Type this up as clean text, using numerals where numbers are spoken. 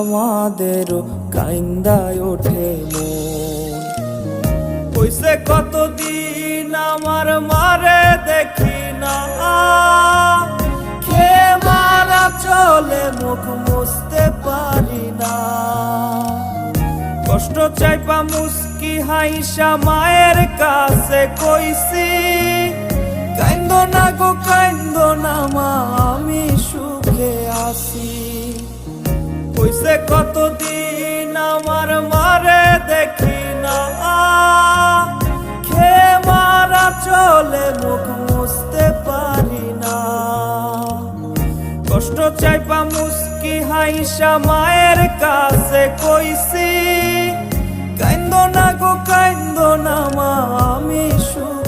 আমাদেরও কাইন্দায় ওঠে মন। কইছে কতদিন আমার মারে দেখি না, খেয়ে মারা চলে মুখ মুছতে পারি না। কষ্ট চাইপা মুস্কি হাইসা মায়ের কাছে কইছি, কাইন্দো না গো কাইন্দো না মা, আমি সুখে আছি। কইছে কতদিন আমার মারে দেখি না, খেয়ে মারা চলে মুখ মুছতে পারি না। কষ্ট চাইপা মুস্কি হাইসা মায়ের কাছে কইছি, কাইন্দো না গো কাইন্দো না মা, আমি সুখে